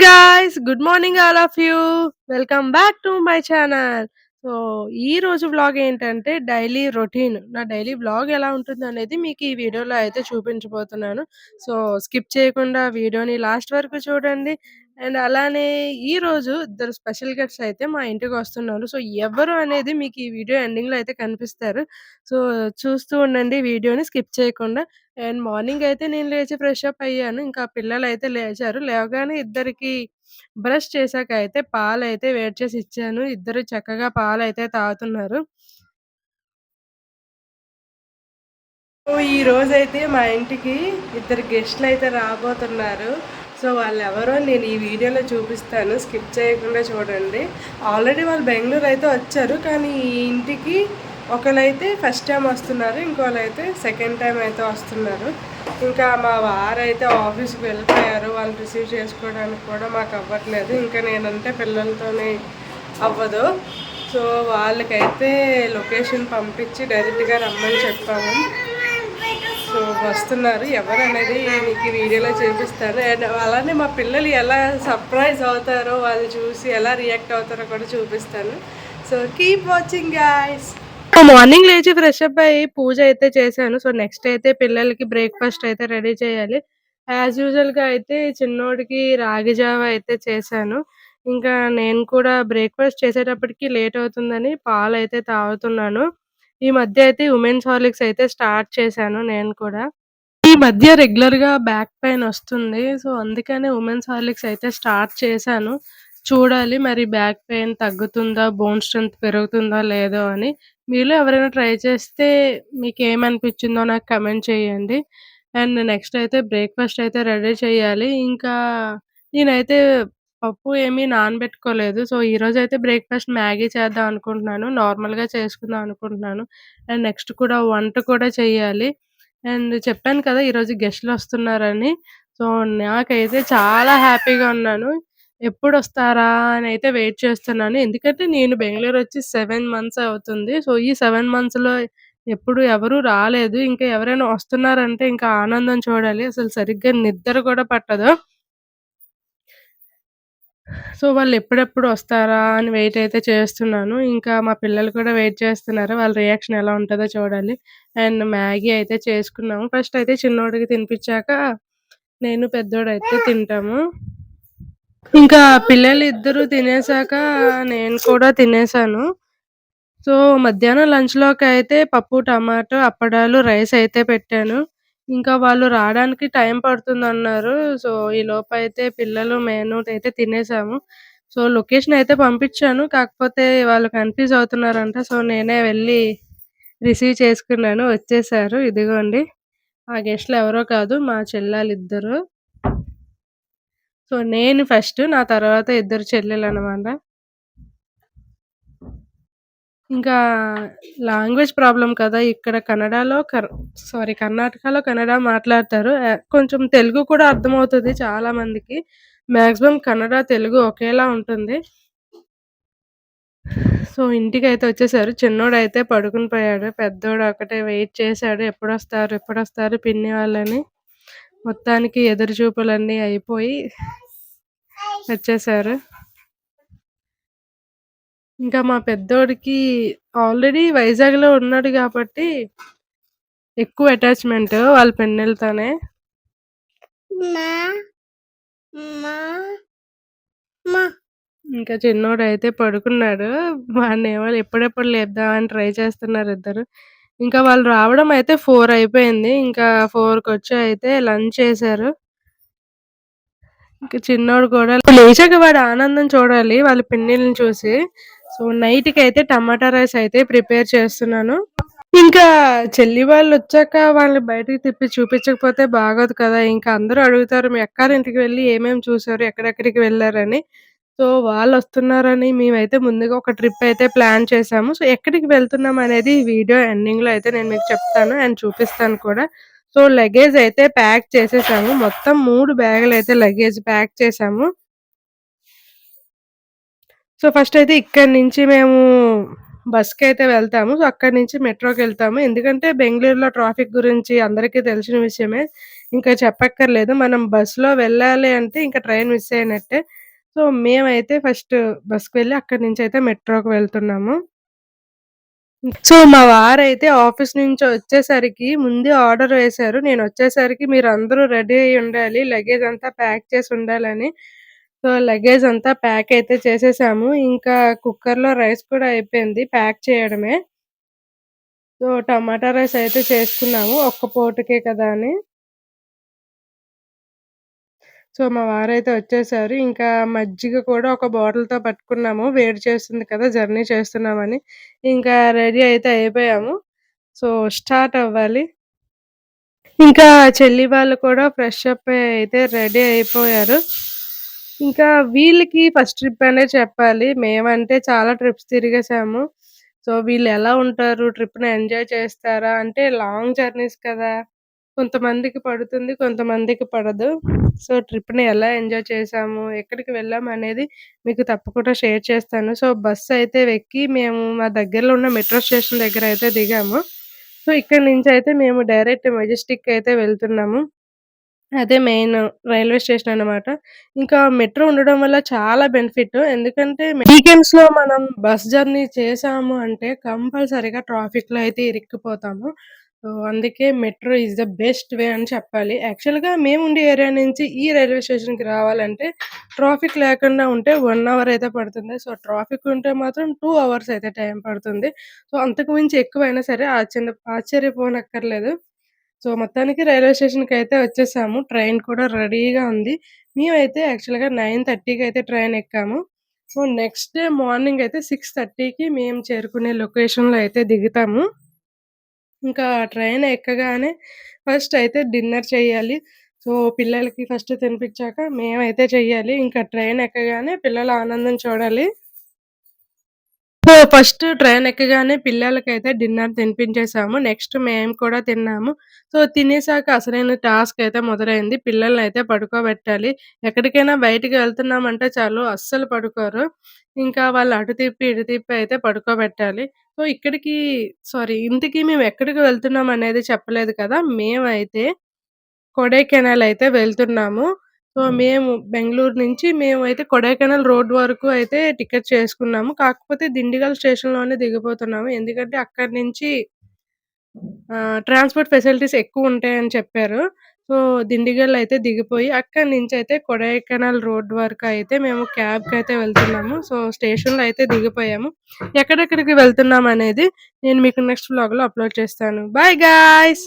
Guys! Good morning all of you. Welcome back to my channel. So, ఈరోజు vlog ఏంటంటే daily routine. నా daily vlog ఎలా ఉంటుందనేది మీకు ఈ వీడియోలో అయితే చూపించబోతున్నాను. సో, స్కిప్ చేయకుండా వీడియోని లాస్ట్ వరకు చూడండి. అండ్ అలానే ఈరోజు ఇద్దరు స్పెషల్ గెస్ట్స్ అయితే మా ఇంటికొస్తున్నారు. సో, ఎవరు అనేది మీకు ఈ వీడియో ఎండింగ్‌లో అయితే కనిపిస్తారు. సో, చూస్తూ ఉండండి వీడియోని స్కిప్ చేయకుండా. అండ్ మార్నింగ్ అయితే నేను లేచి ఫ్రెష్ అప్ అయ్యాను. ఇంకా పిల్లలైతే లేచారు. లేవగానే ఇద్దరికీ బ్రష్ చేశాక అయితే పాలైతే వేడి చేసి ఇచ్చాను. ఇద్దరు చక్కగా పాలైతే తాగుతున్నారు. సో, ఈరోజైతే మా ఇంటికి ఇద్దరు గెస్ట్‌లయితే రాబోతున్నారు. సో, వాళ్ళెవరో నేను ఈ వీడియోలో చూపిస్తాను. స్కిప్ చేయకుండా చూడండి. ఆల్రెడీ వాళ్ళు బెంగుళూరు అయితే వచ్చారు. కానీ ఈ ఇంటికి ఒకళ్ళైతే ఫస్ట్ టైమ్ వస్తున్నారు. ఇంకోళ్ళైతే సెకండ్ టైమ్ అయితే వస్తున్నారు. ఇంకా మా వారైతే ఆఫీస్‌కి వెళ్ళిపోయారు. వాళ్ళు రిసీవ్ చేసుకోవడానికి కూడా మాకు అవ్వట్లేదు. ఇంకా నేనంటే పిల్లలతోనే అవ్వదు. సో, వాళ్ళకైతే లొకేషన్ పంపించి డైరెక్ట్‌గా రమ్మని చెప్పాము. సో, వస్తున్నారు. ఎవరనేది మీకు ఈ వీడియోలో చూపిస్తాను. అండ్ అలానే మా పిల్లలు ఎలా సర్ప్రైజ్ అవుతారో, వాళ్ళు చూసి ఎలా రియాక్ట్ అవుతారో కూడా చూపిస్తాను. So, keep watching guys. Morning లేచి ఫ్రెష్ అప్ అయ్యి పూజ అయితే చేశాను. సో, నెక్స్ట్ అయితే పిల్లలకి బ్రేక్‌ఫాస్ట్ అయితే రెడీ చేయాలి. యాజ్ యూజువల్‌గా అయితే చిన్నోడికి రాగి జావ అయితే చేశాను. ఇంకా నేను కూడా బ్రేక్‌ఫాస్ట్ చేసేటప్పటికి లేట్ అవుతుందని పాలైతే తాగుతున్నాను. ఈ మధ్య అయితే ఉమెన్స్ హార్లిక్స్ అయితే స్టార్ట్ చేశాను నేను కూడా. ఈ మధ్య రెగ్యులర్‌గా బ్యాక్ పెయిన్ ఒస్తుంది. సో, అందుకనే ఉమెన్స్ హార్లిక్స్ అయితే స్టార్ట్ చేశాను. చూడాలి మరి బ్యాక్ పెయిన్ తగ్గుతుందా? బోన్ స్ట్రెంత్ పెరుగుతుందా? లేదో అని. మీలో ఎవరైనా ట్రై చేస్తే మీకేమనిపించిందో నాకు కామెంట్ చేయండి. అండ్ నెక్స్ట్ అయితే బ్రేక్‌ఫాస్ట్ అయితే రెడీ చేయాలి. ఇంకా నేనైతే పప్పు ఏమి నానబెట్టుకోలేదు. సో, ఈరోజైతే బ్రేక్‌ఫాస్ట్ మ్యాగీ చేద్దాం అనుకుంటున్నాను. నార్మల్‌గా చేసుకుందాం అనుకుంటున్నాను. అండ్ నెక్స్ట్ కూడా వంట కూడా చేయాలి. అండ్ చెప్పాను కదా! ఈరోజు గెస్ట్‌లొస్తున్నారని. సో, నాకైతే చాలా హ్యాపీగా ఉన్నాను. ఎప్పుడొస్తారా అనైతే వెయిట్ చేస్తున్నాను. ఎందుకంటే నేను బెంగుళూరొచ్చి 7 మంత్స్ అవుతుంది. సో, ఈ 7 మంత్స్‌లో ఎప్పుడు ఎవరు రాలేదు. ఇంకా ఎవరైనా వస్తున్నారంటే ఇంకా ఆనందం చూడాలి. అసలు సరిగ్గా నిద్ర కూడా పట్టదు. సో, వాళ్ళెప్పుడెప్పుడు వస్తారా అని వెయిట్ అయితే చేస్తున్నాను. ఇంకా మా పిల్లలు కూడా వెయిట్ చేస్తున్నారు. వాళ్ళ రియాక్షన్ ఎలా ఉంటదో చూడాలి. అండ్ మ్యాగీ అయితే చేసుకున్నాము. ఫస్ట్ అయితే చిన్నోడికి తినిపిచ్చాక నేను, పెద్దోడైతే తింటాము. ఇంకా పిల్లలిద్దరూ తినేసాక నేను కూడా తినేసాను. సో, మధ్యాహ్నం లంచ్‌లోకైతే పప్పు, టమాటో, అప్పడాలు, రైస్ అయితే పెట్టాను. ఇంకా వాళ్ళు రాడానికి టైం పడుతుందన్నారు. సో, ఈలోపైతే పిల్లలు, అయితే తినేసాము. సో, లొకేషన్ అయితే పంపించాను. కాకపోతే వాళ్ళు కన్‌ఫ్యూజ్ అవుతున్నారంట. సో, నేనే వెళ్లి రిసీవ్ చేసుకున్నాను. వచ్చేసారు. ఇదిగోండి. ఆ గెస్ట్‌లు ఎవరో కాదు మా చెల్లాలిద్దరు. సో, నేను ఫస్ట్. నా తర్వాత ఇద్దరు చెల్లెలనమాట. ఇంకా లాంగ్వేజ్ ప్రాబ్లమ్ కదా! ఇక్కడ కన్నడలో కర్ణాటకలో కన్నడ మాట్లాడతారు. కొంచెం తెలుగు కూడా అర్థమవుతది చాలా మందికి. మాక్సిమం కన్నడ, తెలుగు ఒకేలా ఉంటుంది. సో, ఇంటికైతే వచ్చేసారు. చిన్నోడైతే పడుకుని పోయాడు. పెద్దోడు ఒకటే వెయిట్ చేసాడు. ఎప్పుడొస్తారు, ఎప్పుడొస్తారు పిన్ని వాళ్ళని. మొత్తానికి ఎదురు చూపులన్నీ అయిపోయి వచ్చేసారు. ఇంకా మా పెద్దోడికి ఆల్రెడీ వైజాగ్‌లో ఉన్నాడు గాబట్టి ఎక్కువ అటాచ్‌మెంట్ వాళ్ళ పిన్నిలతోనే. మా మా మా ఇంకా చిన్నోడైతే పడుకున్నాడు. వాడినేమో ఎప్పుడెప్పుడు లేపుదామని ట్రై చేస్తున్నారిద్దరు. ఇంకా వాళ్ళు రావడం అయితే 4 అయిపోయింది. ఇంకా 4కొచ్చి అయితే లంచ్ చేశారు. ఇంక చిన్నోడు కూడా లేచాక వాడి ఆనందం చూడాలి వాళ్ళ పిన్నిలని చూసి. సో, నైట్‌కైతే టమాటా రైస్ అయితే ప్రిపేర్ చేస్తున్నాను. ఇంకా చెల్లి వాళ్ళొచ్చాక వాళ్ళని బయటికి తిప్పి చూపించకపోతే బాగోదు కదా! ఇంకా అందరూ అడుగుతారు, "మీ అక్కారింటికి వెళ్లి ఏమేమి చూసారు? ఎక్కడెక్కడికి వెళ్లారని?" సో, వాళ్ళొస్తున్నారని మేమైతే ముందుగా ఒక ట్రిప్ అయితే ప్లాన్ చేసాము. సో, ఎక్కడికి వెళ్తున్నాం అనేది వీడియో ఎండింగ్‌లో అయితే నేను మీకు చెప్తాను అండ్ చూపిస్తాను కూడా. సో, లగేజ్ అయితే ప్యాక్ చేసేసాము. మొత్తం 3 బ్యాగులయితే లగేజ్ ప్యాక్ చేసాము. సో, ఫస్టయితే ఇక్కడి నుంచి మేము బస్‌కైతే వెళ్తాము. సో, అక్కడి నుంచి మెట్రోకెళ్తాము. ఎందుకంటే బెంగుళూరులో ట్రాఫిక్ గురించి అందరికీ తెలిసిన విషయమే. ఇంకా చెప్పక్కర్లేదు. మనం బస్‌లో వెళ్ళాలి అంటే ఇంక ట్రైన్ మిస్ అయినట్టే. సో, మేమైతే ఫస్ట్ బస్‌కి వెళ్ళి అక్కడి నుంచయితే మెట్రోకి వెళ్తున్నాము. సో, మా వారైతే ఆఫీస్ నుంచి వచ్చేసరికి ముందే ఆర్డర్ వేశారు. నేనొచ్చేసరికి మీరందరూ రెడీ అయ్యి ఉండాలి. లగేజ్ అంతా ప్యాక్ చేసి ఉండాలని. సో, లగేజ్ అంతా ప్యాక్ అయితే చేసేసాము. ఇంకా కుక్కర్‌లో రైస్ కూడా అయిపోయింది. ప్యాక్ చేయడమే. సో, టమాటా రైస్ అయితే చేసుకున్నాము. ఒక్క పూటకే కదా అని. సో, మా వారైతే వచ్చేసారు. ఇంకా మజ్జిగ కూడా ఒక బాటిల్‌తో పట్టుకున్నాము. వేడి చేస్తుంది కదా! జర్నీ చేస్తున్నామని. ఇంకా రెడీ అయితే అయిపోయాము. సో, స్టార్ట్ అవ్వాలి. ఇంకా చెల్లి వాళ్ళు కూడా ఫ్రెష్ అప్ అయ్యి అయితే రెడీ అయిపోయారు. ఇంకా వీళ్ళకి ఫస్ట్ ట్రిప్ అనే చెప్పాలి. మేమంటే చాలా ట్రిప్స్ తిరిగేసాము. సో, వీళ్ళెలా ఉంటారు? ట్రిప్‌ని ఎంజాయ్ చేస్తారా? అంటే లాంగ్ జర్నీస్ కదా! కొంతమందికి పడుతుంది. కొంతమందికి పడదు. సో, ట్రిప్‌ని ఎలా ఎంజాయ్ చేశాము? ఎక్కడికి వెళ్ళామనేది మీకు తప్పకుండా షేర్ చేస్తాను. సో, బస్సయితే ఎక్కి మేము మా దగ్గరలో ఉన్న మెట్రో స్టేషన్ దగ్గరయితే దిగాము. సో, ఇక్కడి నుంచయితే మేము డైరెక్ట్ మెజెస్టిక్ అయితే వెళ్తున్నాము. అదే మెయిన్ రైల్వే స్టేషన్ అన్నమాట. ఇంకా మెట్రో ఉండడం వల్ల చాలా బెనిఫిట్. ఎందుకంటే వీకెండ్స్‌లో మనం బస్ జర్నీ చేశాము అంటే కంపల్సరీగా ట్రాఫిక్‌లో అయితే ఇరుక్కుపోతాము. సో, అందుకే metro is the best way అని చెప్పాలి. యాక్చువల్‌గా మేముండే ఏరియా నుంచి ఈ రైల్వే స్టేషన్‌కి రావాలంటే ట్రాఫిక్ లేకుండా ఉంటే 1 అవర్ అయితే పడుతుంది. సో, ట్రాఫిక్ ఉంటే మాత్రం 2 అవర్స్ అయితే టైం పడుతుంది. సో, అంతకు మించి ఎక్కువైనా సరే ఆశ్చర్యపోనక్కర్లేదు. సో, మొత్తానికి రైల్వే స్టేషన్‌కయితే వచ్చేసాము. ట్రైన్ కూడా రెడీగా ఉంది. మేమైతే యాక్చువల్‌గా 9:30కి అయితే ట్రైన్ ఎక్కాము. సో, నెక్స్ట్ డే మార్నింగ్ అయితే 6:30కి మేము చేరుకునే లొకేషన్‌లో అయితే దిగుతాము. ఇంకా ట్రైన్ ఎక్కగానే ఫస్ట్ అయితే డిన్నర్ చేయాలి. సో, పిల్లలకి ఫస్ట్ తినిపించాక మేమైతే చెయ్యాలి. ఇంకా ట్రైన్ ఎక్కగానే పిల్లల ఆనందం చూడాలి. సో, ఫస్ట్ ట్రైన్ ఎక్కగానే పిల్లలకైతే డిన్నర్ తినిపించేసాము. నెక్స్ట్ మేము కూడా తిన్నాము. సో, తినేసాక అసలైన టాస్క్ అయితే మొదలైంది. పిల్లలనైతే పడుకోబెట్టాలి. ఎక్కడికైనా బయటికి వెళ్తున్నామంటే చాలు అస్సలు పడుకోరు. ఇంకా వాళ్ళు అటు తిప్పి, ఇటు తిప్పి అయితే పడుకోబెట్టాలి. సో, ఇంతకి మేము ఎక్కడికి వెళ్తున్నాం అనేది చెప్పలేదు కదా! మేమైతే కొడైకెనాల్ అయితే వెళ్తున్నాము. సో, మేము బెంగుళూరు నుంచి మేమైతే కొడైకెనాల్ రోడ్ వరకు అయితే టికెట్ చేసుకున్నాము. కాకపోతే దిండిగల్ స్టేషన్‌లోనే దిగిపోతున్నాము. ఎందుకంటే అక్కడి నుంచి ట్రాన్స్‌పోర్ట్ ఫెసిలిటీస్ ఎక్కువుంటాయని చెప్పారు. సో, దిండిగల్ అయితే దిగిపోయి అక్కడి నుంచయితే కొడైకెనాల్ రోడ్ వరకయితే మేము క్యాబ్‌కయితే వెళ్తున్నాము. సో, స్టేషన్‌లో అయితే దిగిపోయాము. ఎక్కడెక్కడికి వెళ్తున్నామనేది నేను మీకు నెక్స్ట్ వ్లాగ్‌లో అప్‌లోడ్ చేస్తాను. By guys.